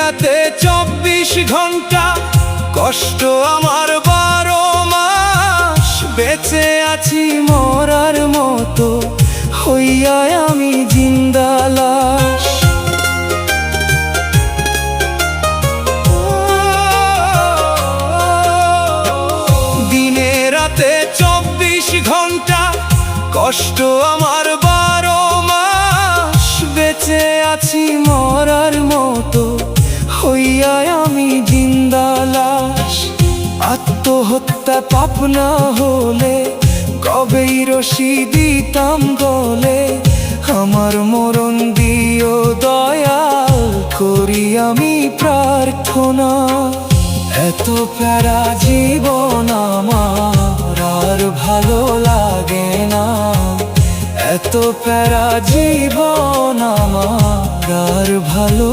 রাতে 24 ঘন্টা, কষ্ট আমার 12 মাস। বেঁচে আছি মরার মতো হইয়া আমি জিন্দা লাশ। দিনে রাতে 24 ঘন্টা, কষ্ট আমার 12 মাস। বেঁচে আছি মরার মতো হইয়া আমি জিন্দা লাশ। আত্মহত্যা পাপ না হলে কবেই রশি দিতাম গলে। আমার মরণ দিও দয়াল করি আমি প্রার্থনা। এত প্যারা জীবন আমার আর ভালো লাগে না। এত প্যারা জীবন আমার আর ভালো